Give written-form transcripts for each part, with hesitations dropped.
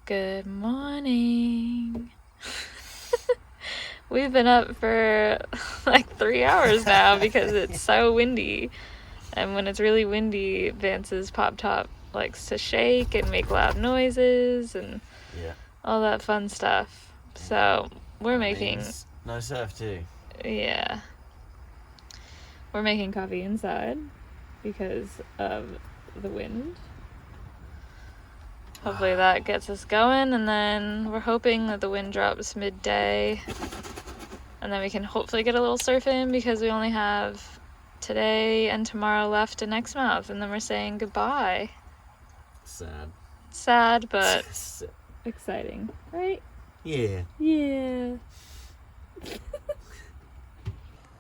Good morning. We've been up for like 3 hours now because it's so windy. And when it's really windy, Vance's pop top likes to shake and make loud noises and all that fun stuff. So we're making... No surf too. Yeah. We're making coffee inside because of the wind. Hopefully that gets us going, and then we're hoping that the wind drops midday, and then we can hopefully get a little surf in because we only have today and tomorrow left in Exmouth, and then we're saying goodbye. Sad, but exciting, right? Yeah. Yeah.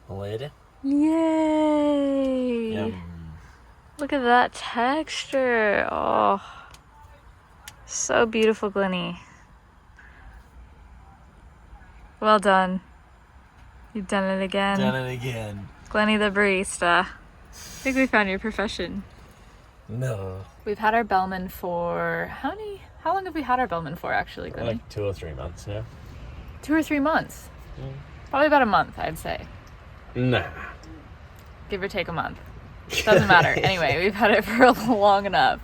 Later. Yay! Yum. Look at that texture. Oh, so beautiful, Glennie. Well done. You've done it again. Done it again. Glennie the barista. I think we found your profession. No. We've had our bellman for how long have we had our bellman for, actually, Glennie? Like 2 or 3 months now. 2 or 3 months. Probably about a month, I'd say. Nah. Give or take a month. Doesn't matter. Anyway, we've had it for long enough.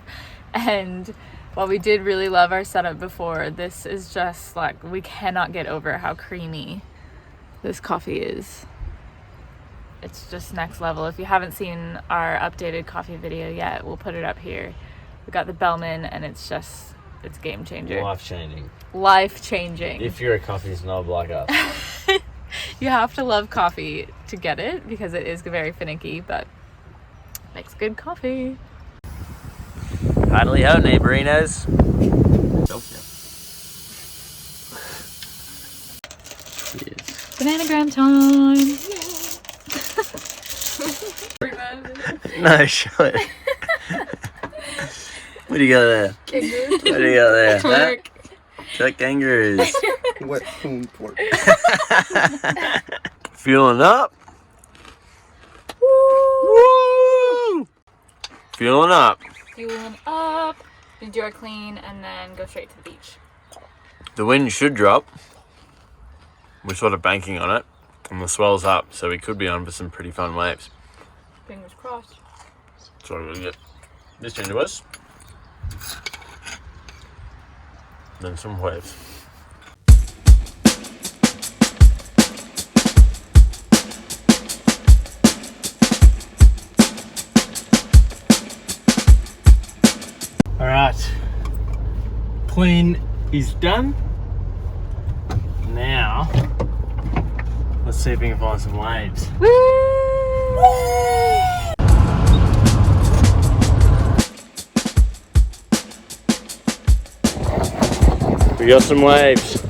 And while we did really love our setup before, this is just like, we cannot get over how creamy this coffee is. It's just next level. If you haven't seen our updated coffee video yet, we'll put it up here. We got the Bellman, and it's game changer. Life-changing. Life-changing. If you're a coffee snob like us. You have to love coffee to get it, because it is very finicky, but makes good coffee. Hardly ho, neighborinos. Cheers. Bananagram time! No, show it. What do you got there? Kangaroo. What do you got there? Twerk. Chuck kangaroos. Wet food pork. Fueling up. Woo! Fueling up. Fueling up. We do our clean and then go straight to the beach. The wind should drop. We're sort of banking on it. And the swell's up, so we could be on for some pretty fun waves. Fingers crossed. So we're going to get this into us. Then some waves. Alright. Clean is done. Now, let's see if we can find some waves. Woo! We got some waves.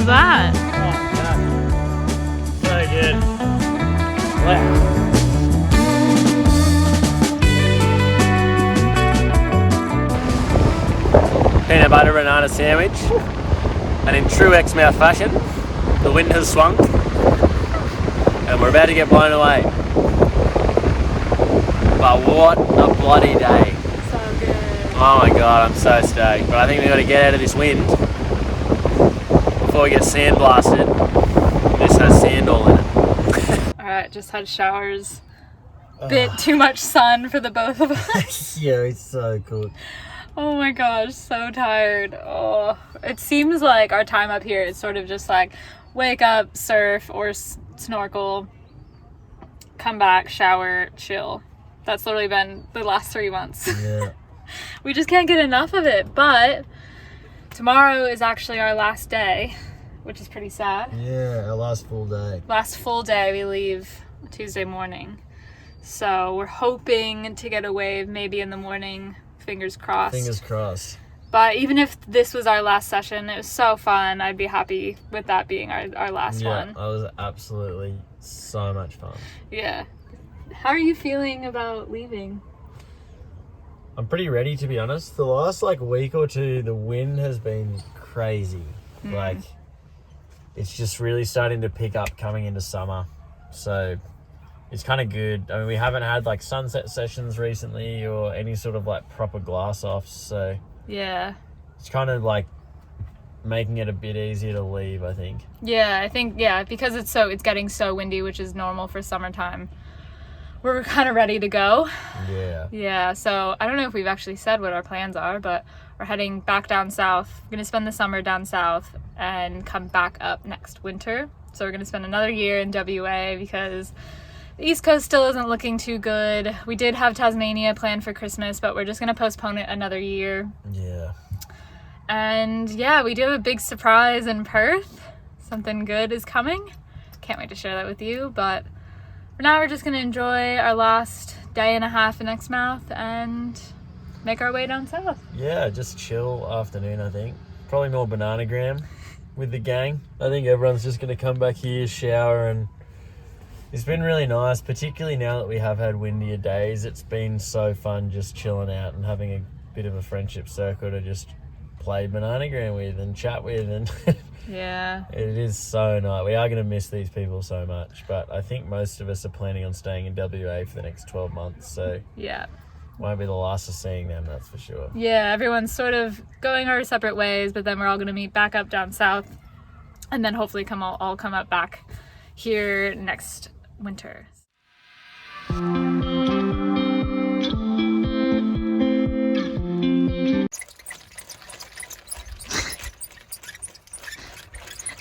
was that? Oh, God. So good. Wow. Peanut butter banana sandwich, and in true Exmouth fashion, the wind has swung, and we're about to get blown away. But what a bloody day! So good. Oh my god, I'm so stoked. But I think we've got to get out of this wind before we get sandblasted. This has sand all in it. All right, just had showers. Bit too much sun for the both of us. Yeah, it's so good. Oh my gosh, so tired. Oh, it seems like our time up here is sort of just like wake up, surf or snorkel, come back, shower, chill. That's literally been the last 3 months. Yeah. We just can't get enough of it. But tomorrow is actually our last day, which is pretty sad. Yeah, our last full day. Last full day, we leave Tuesday morning. So we're hoping to get a wave maybe in the morning. Fingers crossed. Fingers crossed. But even if this was our last session, it was so fun. I'd be happy with that being our last one. Yeah, I was absolutely so much fun. Yeah. How are you feeling about leaving? I'm pretty ready, to be honest. The last week or two, the wind has been crazy. Like, it's just really starting to pick up coming into summer. So it's kind of good. I mean, we haven't had sunset sessions recently or any sort of proper glass offs. So Yeah. it's kind of making it a bit easier to leave, I think. Yeah, I think, because it's getting so windy, which is normal for summertime. We're kind of ready to go. Yeah. Yeah, so I don't know if we've actually said what our plans are, but we're heading back down south. We're going to spend the summer down south and come back up next winter. So we're going to spend another year in WA because the East Coast still isn't looking too good. We did have Tasmania planned for Christmas, but we're just going to postpone it another year. Yeah. And yeah, we do have a big surprise in Perth. Something good is coming. Can't wait to share that with you, but for now we're just going to enjoy our last day and a half in Exmouth and make our way down south. Yeah, just chill afternoon, I think. Probably more bananagram with the gang. I think everyone's just going to come back here, shower, and it's been really nice, particularly now that we have had windier days. It's been so fun just chilling out and having a bit of a friendship circle to just play bananagram with and chat with, and Yeah. it is so nice. We are going to miss these people so much, but I think most of us are planning on staying in WA for the next 12 months, so Yeah. won't be the last of seeing them, that's for sure. Yeah, everyone's sort of going our separate ways, but then we're all going to meet back up down south and then hopefully all come up back here next winter.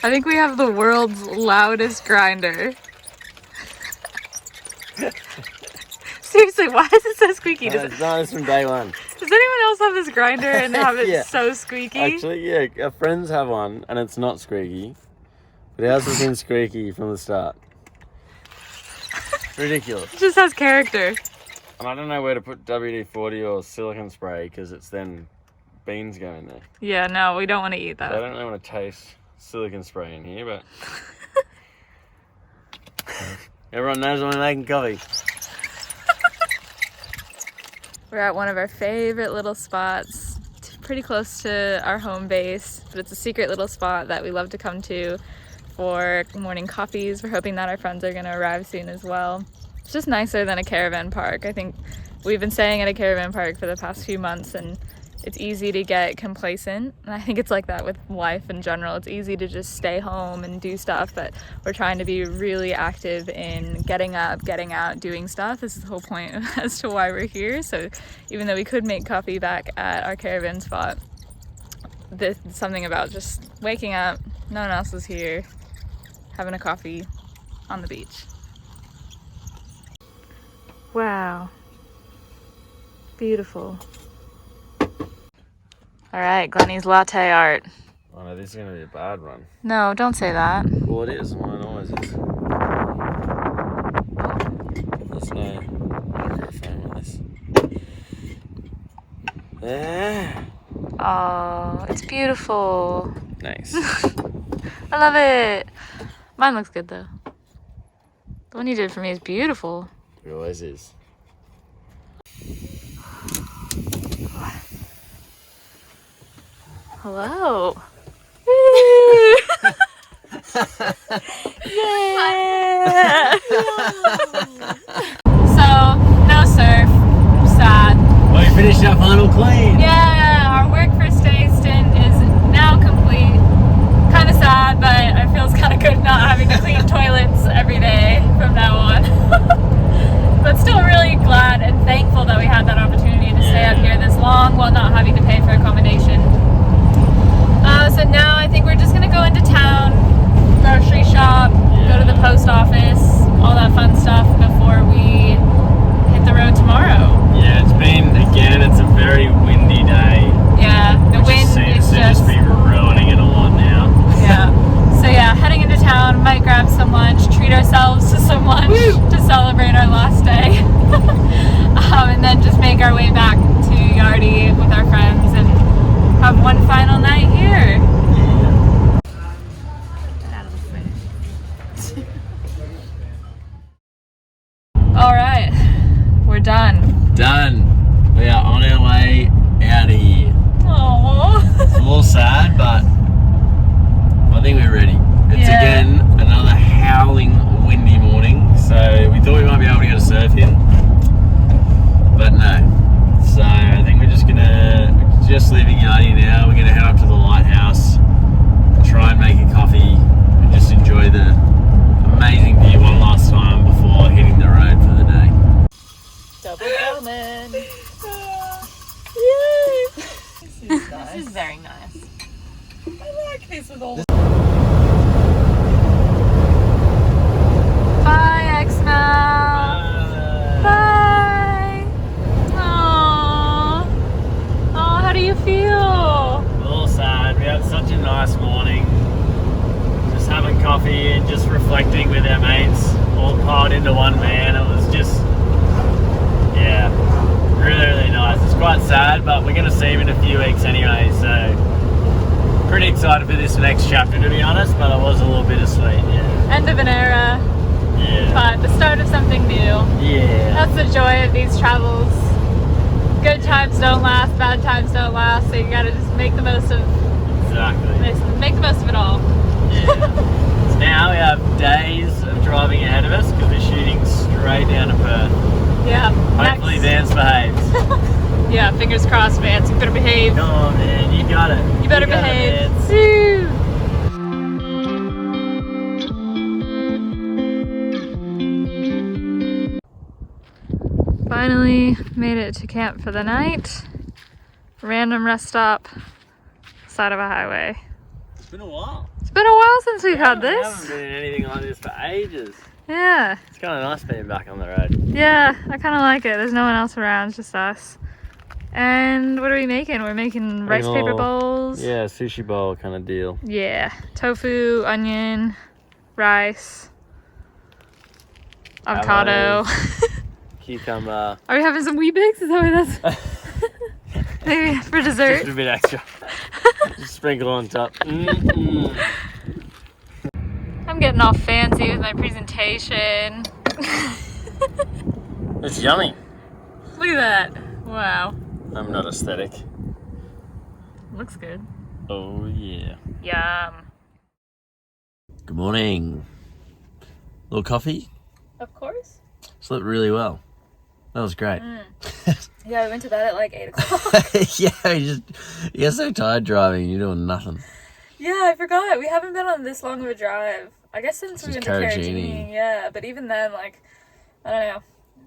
I think we have the world's loudest grinder. Seriously, why is it so squeaky? It's nice from day one. Does anyone else have this grinder and have it Yeah. so squeaky? Actually, yeah, our friends have one, and it's not squeaky. But ours has been squeaky from the start. Ridiculous. It just has character. And I don't know where to put WD-40 or silicone spray, because it's then beans go in there. Yeah, no, we don't want to eat So I that. don't really want to taste silicone spray in here, but everyone knows when we're making coffee. We're at one of our favorite little spots, pretty close to our home base, but it's a secret little spot that we love to come to for morning coffees. We're hoping that our friends are going to arrive soon as well. It's just nicer than a caravan park. I think we've been staying at a caravan park for the past few months, and it's easy to get complacent. And I think it's like that with life in general. It's easy to just stay home and do stuff, but we're trying to be really active in getting up, getting out, doing stuff. This is the whole point as to why we're here. So even though we could make coffee back at our caravan spot, there's something about just waking up, no one else is here, having a coffee on the beach. Wow. Beautiful. All right, Glennie's latte art. Oh no, this is going to be a bad one. No, don't say that. Well, it is. Mine always is. There's no microphone on this. Yeah. Oh, it's beautiful. Nice. I love it. Mine looks good though. The one you did for me is beautiful. It always is. Hello. Yeah. So, no surf. Sad. Well, you finished our final clean. Yeah, our work for stay stint is now complete. Kind of sad, but it feels kind of good not having to clean toilets every day from now on. But still really glad and thankful that we had that opportunity to stay up here this long while not having to pay for accommodation. So now I think we're just going to go into town, grocery shop, go to the post office, all that fun stuff before we hit the road tomorrow. Yeah, it's a very windy day. Yeah, the wind Seems is to just be ruining it a lot now. Yeah. So yeah, heading into town, might grab some lunch, treat ourselves to some lunch to celebrate our last day. And then just make our way back to Yardie with our friends and have one final night here. All right, we're done. Done. We are on our way out of here. Aww. It's a little sad, but I think we're ready. It's again another howling windy morning, so we thought we might be able to get a surf in, but no. So I think we're just leaving Yardie now. We're gonna head up to the lighthouse, try and make a coffee, and just enjoy the amazing view one last time before hitting the road for the day. Double Bowman. Yay! This is very nice. I like this with all. Bye, Exmouth. Bye. Aww. Oh, how do you feel? A little sad. We had such a nice morning. Just having coffee and just reflecting with our mates, all piled into one van. It was just, really, really nice. It's quite sad, but we're going to see him in a few weeks anyway, so pretty excited for this next chapter, to be honest, but it was a little bittersweet, End of an era, but the start of something new. Yeah. That's the joy of these travels. Good times don't last, bad times don't last, so you gotta just make the most of make the most of it all. Yeah. So now we have days of driving ahead of us because we're shooting straight down to Perth. Yeah. Hopefully Vance behaves. Yeah, fingers crossed, Vance. You better behave. Come on, man. You got it. You better behave. Finally made it to camp for the night. Random rest stop, side of a highway. It's been a while. It's been a while since we've had We this. haven't been in anything like this for ages. Yeah. It's kind of nice being back on the road. Yeah, I kind of like it. There's no one else around, it's just us. And what are we making? We're making rice paper bowls. Yeah, sushi bowl kind of deal. Yeah, tofu, onion, rice, avocado. Cucumber. Are we having some Weet-Bix? Is that what that's? Maybe for dessert. Just a bit extra. Just sprinkle on top. I'm getting all fancy with my presentation. It's yummy. Look at that. Wow. I'm not aesthetic. Looks good. Oh yeah. Yum. Good morning. Little coffee? Of course. Slept really well. That was great. Yeah, we went to bed at like 8 o'clock. Yeah, you're so tired driving, you're doing nothing. Yeah, I forgot. We haven't been on this long of a drive. I guess since we went to Carragini. Carragini. Yeah, but even then, like, I don't know.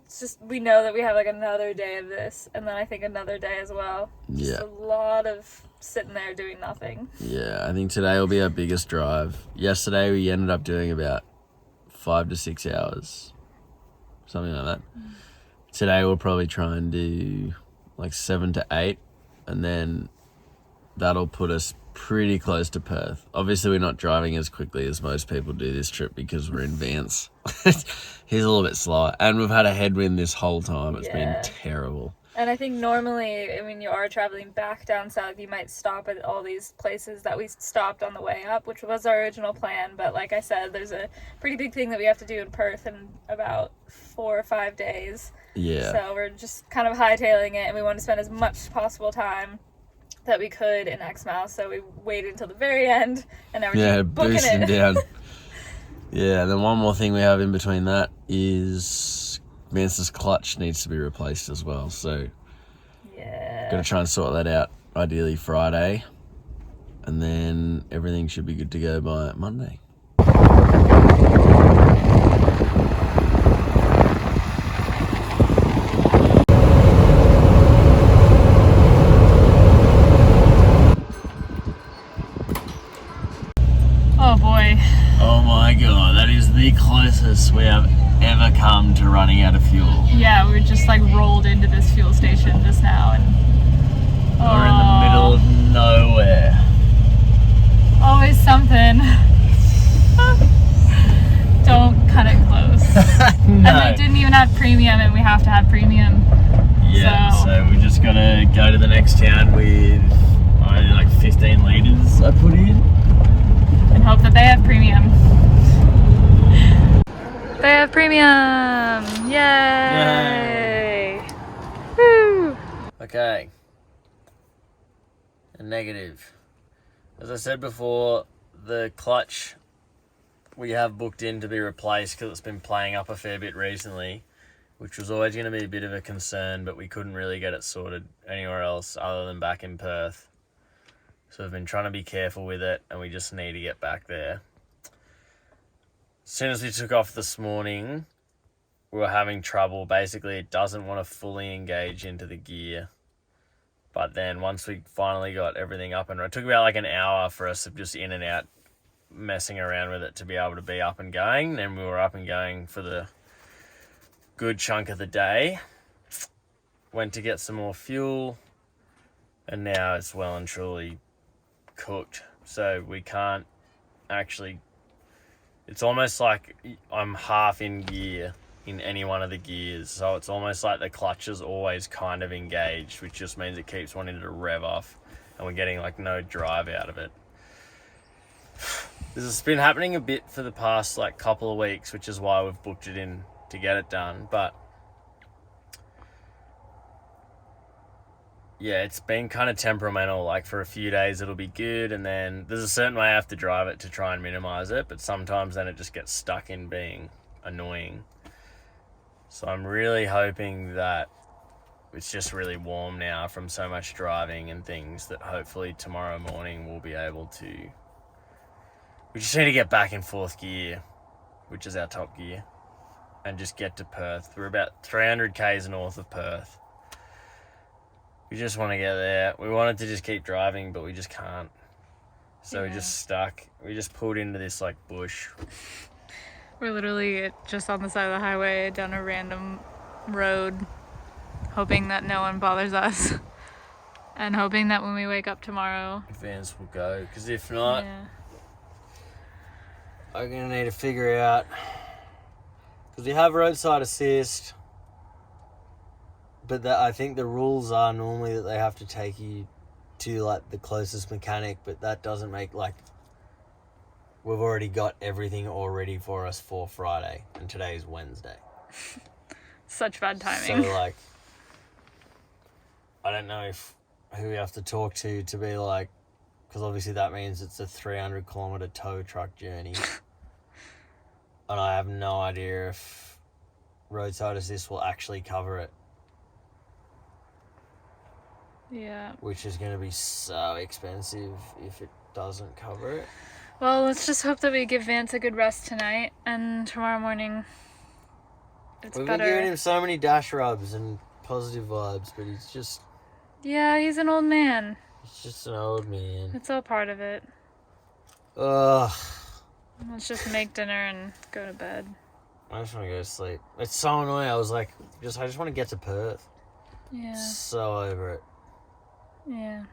It's just, we know that we have like another day of this, and then I think another day as well. Yeah. Just a lot of sitting there doing nothing. Yeah, I think today will be our biggest drive. Yesterday we ended up doing about 5 to 6 hours. Something like that. Today we'll probably try and do like 7 to 8, and then that'll put us pretty close to Perth. Obviously we're not driving as quickly as most people do this trip because we're in Vance. He's a little bit slower, and we've had a headwind this whole time. It's been terrible. And I think normally, when you are traveling back down south, you might stop at all these places that we stopped on the way up, which was our original plan. But like I said, there's a pretty big thing that we have to do in Perth in about 4 or 5 days. Yeah. So we're just kind of hightailing it, and we want to spend as much possible time that we could in Exmouth. So we waited until the very end, and now we're just booking boosting it. down. Yeah, and then one more thing we have in between that is Vance's clutch needs to be replaced as well. So Yeah. got to try and sort that out, ideally Friday. And then everything should be good to go by Monday. Oh boy. Oh my god, that is the closest we have ever come to running out of fuel. Yeah, we just like rolled into this fuel station just now, and We're in the middle of nowhere. always something. Don't cut it close. No. And they didn't even have premium, and we have to have premium. Yeah, So- so we're just gonna go to the next town with like 15 litres I put in. And hope that they have premium. They have premium! Yay! Woo! Okay. A negative. As I said before, the clutch we have booked in to be replaced because it's been playing up a fair bit recently, which was always going to be a bit of a concern, but we couldn't really get it sorted anywhere else other than back in Perth. So we've been trying to be careful with it, and we just need to get back there. As soon as we took off this morning, we were having trouble. Basically, it doesn't want to fully engage into the gear. But then once we finally got everything up and running, it took about like an hour for us of just in and out messing around with it to be able to be up and going. Then we were up and going for the good chunk of the day. Went to get some more fuel, and now it's well and truly cooked. So we can't actually, it's almost like I'm half in gear in any one of the gears. So it's almost like the clutch is always kind of engaged, which just means it keeps wanting to rev off, and we're getting like no drive out of it. This has been happening a bit for the past like couple of weeks, which is why we've booked it in to get it done. But yeah, it's been kind of temperamental. Like for a few days it'll be good, and then there's a certain way I have to drive it to try and minimize it, but sometimes then it just gets stuck in being annoying. So I'm really hoping that it's just really warm now from so much driving and things, that hopefully tomorrow morning we'll be able to, we just need to get back in fourth gear, which is our top gear, and just get to Perth. We're about 300 k's north of Perth. We just want to get there. We wanted to just keep driving, but we just can't. So we just stuck. We just pulled into this like bush. We're literally just on the side of the highway down a random road, hoping that no one bothers us, and hoping that when we wake up tomorrow, Vance will go, because if not, yeah. I'm going to need to figure out, because we have roadside assist, but I think the rules are normally that they have to take you to like the closest mechanic, but that doesn't make, like, we've already got everything all ready for us for Friday, and today is Wednesday. Such bad timing. So like, I don't know who we have to talk to be like, because obviously that means it's a 300 kilometer tow truck journey. And I have no idea if roadside assist will actually cover it. Yeah. Which is going to be so expensive if it doesn't cover it. Well, let's just hope that we give Vance a good rest tonight, and tomorrow morning it's We've better. been giving him so many dash rubs and positive vibes, but he's just He's an old man. an old man. It's all part of it. Ugh. Let's just make dinner and go to bed. I just want to go to sleep. It's so annoying. I was like, I just want to get to Perth. Yeah. So over it. Yeah.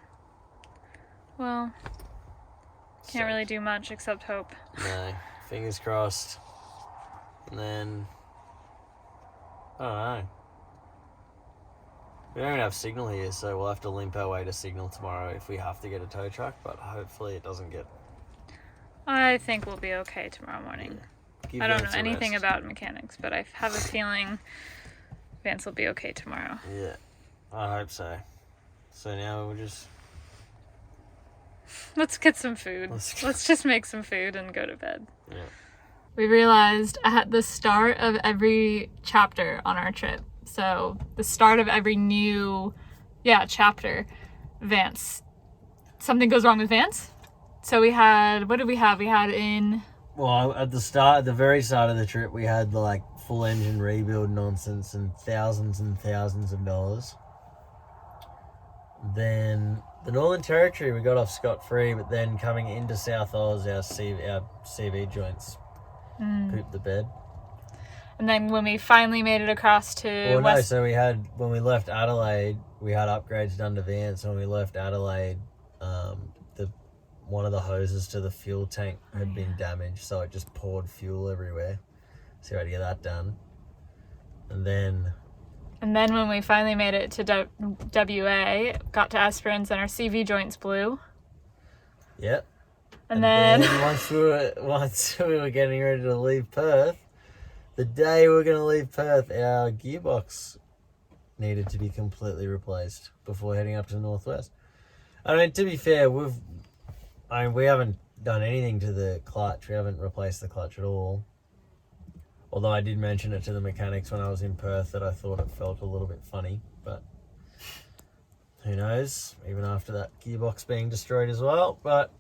Well, can't really do much except hope. No. Fingers crossed. And then, I don't know. We don't even have signal here, so we'll have to limp our way to signal tomorrow if we have to get a tow truck, but hopefully it doesn't get... I think we'll be okay tomorrow morning. Give I don't know Vance a anything rest. about mechanics, but I have a feeling Vance will be okay tomorrow. Yeah, I hope so. So now we'll just... Let's get some food. Let's Let's just make some food and go to bed. Yeah. We realized at the start of every chapter on our trip, so the start of every new, chapter, Vance, something goes wrong with Vance. So we had, what did we have? We had in... Well, at the very start of the trip, we had the like full engine rebuild nonsense and thousands of dollars. Then the Northern Territory, we got off scot-free, but then coming into South Oz, our CV joints pooped the bed. And then when we finally made it across to Well, West... no, so we had, when we left Adelaide, we had upgrades done to Vance. When we left Adelaide, one of the hoses to the fuel tank had been damaged, so it just poured fuel everywhere. So we had to get that done. And then when we finally made it to WA, got to Esperance, and our CV joints blew. Yep. And then once we were getting ready to leave Perth, the day we were going to leave Perth, our gearbox needed to be completely replaced before heading up to the northwest. I mean, to be fair, we haven't done anything to the clutch. We haven't replaced the clutch at all. Although I did mention it to the mechanics when I was in Perth that I thought it felt a little bit funny, but who knows, even after that gearbox being destroyed as well. But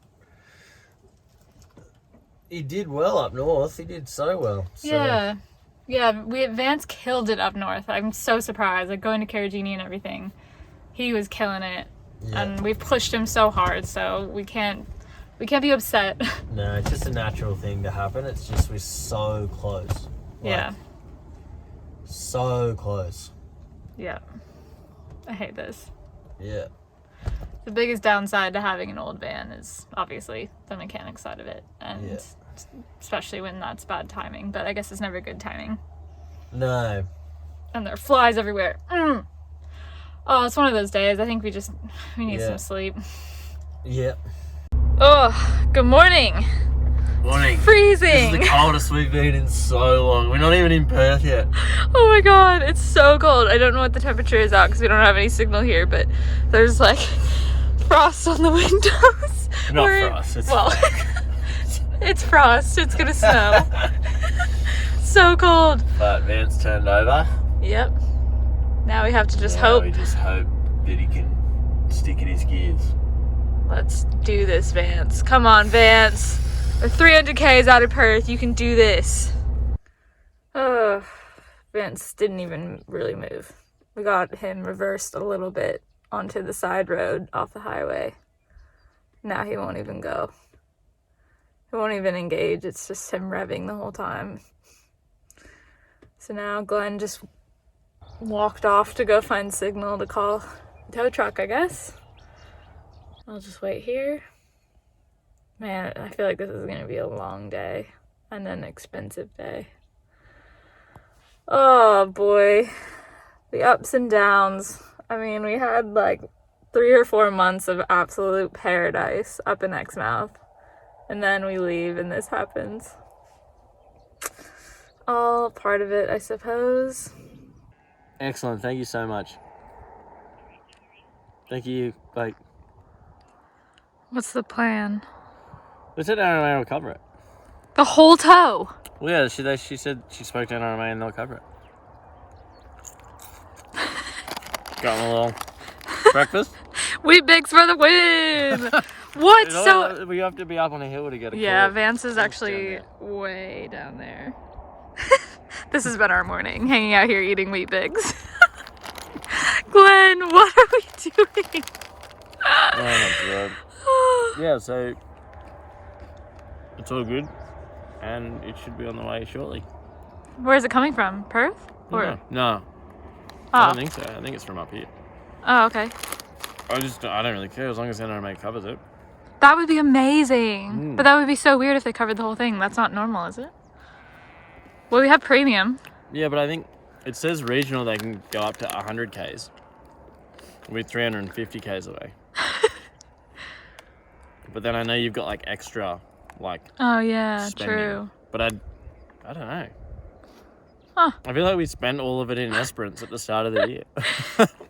he did well up north. He did so well. So. Yeah, Vance killed it up north. I'm so surprised. Like, going to Carragini and everything, he was killing it. Yeah. And we've pushed him so hard, so we can't be upset. No, it's just a natural thing to happen. It's just we're so close. Yeah. So close. Yeah. I hate this. Yeah. The biggest downside to having an old van is obviously the mechanic side of it, and especially when that's bad timing, but I guess it's never good timing. No. And there are flies everywhere. Oh, it's one of those days. I think we need some sleep. Yeah. Oh, good morning. Morning. It's freezing. This is the coldest we've been in so long. We're not even in Perth yet. Oh my god, it's so cold. I don't know what the temperature is out because we don't have any signal here, but there's like frost on the windows. Not frost. It's frost. It's gonna snow. So cold. But Vance turned over. Yep. Now we have to just hope. We just hope that he can stick in his gears. Let's do this, Vance. Come on, Vance. We're 300 Ks out of Perth. You can do this. Oh, Vance didn't even really move. We got him reversed a little bit onto the side road off the highway. Now he won't even go. He won't even engage. It's just him revving the whole time. So now Glenn just walked off to go find signal to call a tow truck, I guess. I'll just wait here. Man, I feel like this is going to be a long day and an expensive day. Oh boy, the ups and downs. I mean, we had like 3 or 4 months of absolute paradise up in Exmouth, and then we leave and this happens. All part of it, I suppose. Excellent. Thank you so much. Thank you. Like, What's the plan? we said NRMA will cover it. The whole tow? Well, yeah, she said she spoke to NRMA and they'll cover it. Got a little breakfast. Wheat Bix for the win! What? So we have to be up on a hill to get a yeah, call. Vance is actually way down there. This has been our morning, hanging out here eating Wheat Bix. Glenn, what are we doing? Oh my god. Yeah, so it's all good, and it should be on the way shortly. Where is it coming from? Perth? Or... No. Oh. I don't think so. I think it's from up here. Oh, okay. I don't really care as long as NRMA covers it. That would be amazing. But that would be so weird if they covered the whole thing. That's not normal, is it? Well, we have premium. Yeah, but I think it says regional they can go up to 100 Ks. We're 350 k's away. But then I know you've got like extra, like. Oh yeah, spending. true. But I don't know. Huh. I feel like we spent all of it in Esperance at the start of the year.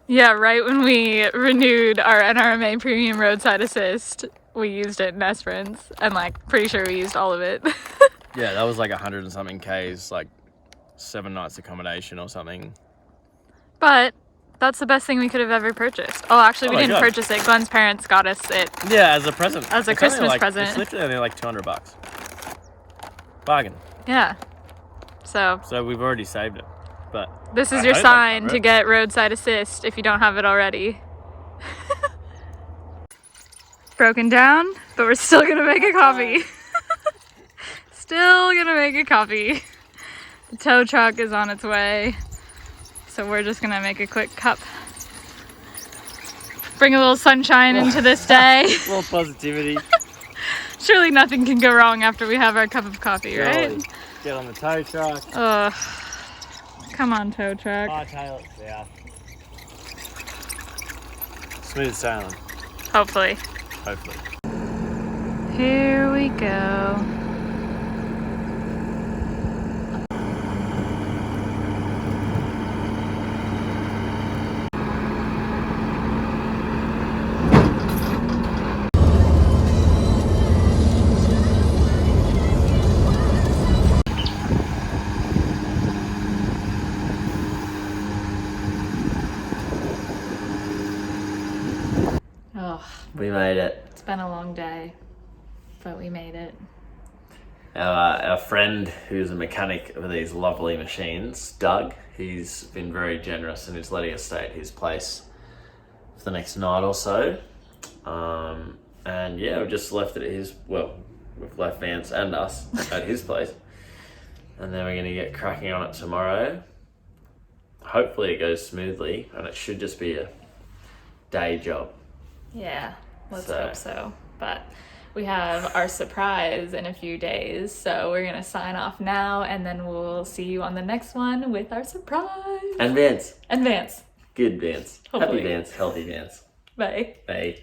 Yeah, right when we renewed our NRMA Premium Roadside Assist, we used it in Esperance, and like pretty sure we used all of it. Yeah, that was like 100 and something k's, like 7 nights accommodation or something. But that's the best thing we could have ever purchased. Oh, actually, we didn't purchase it. Glenn's parents got us it. Yeah, as a present. As a Christmas present. It's literally only like $200. Bargain. Yeah. So we've already saved it. But this is your sign to get roadside assist if you don't have it already. Broken down, but we're still gonna make a coffee. Still gonna make a coffee. The tow truck is on its way. So we're just gonna make a quick cup. Bring a little sunshine into this day. A little positivity. Surely nothing can go wrong after we have our cup of coffee, right? Get on the tow truck. Ugh. Come on, tow truck. Hightail it south. Smooth sailing. Hopefully. Hopefully. Here we go. We made it. It's been a long day, but we made it. Our friend who's a mechanic of these lovely machines, Doug, he's been very generous and he's letting us stay at his place for the next night or so. And yeah, we've just left it at his, well, we've left Vance and us at his place. And then we're going to get cracking on it tomorrow. Hopefully it goes smoothly and it should just be a day job. Yeah, let's hope so. But we have our surprise in a few days, so we're gonna sign off now, and then we'll see you on the next one with our surprise. And Vance. And Vance. Good Vance. Hopefully. Happy Vance, healthy Vance. Bye. Bye.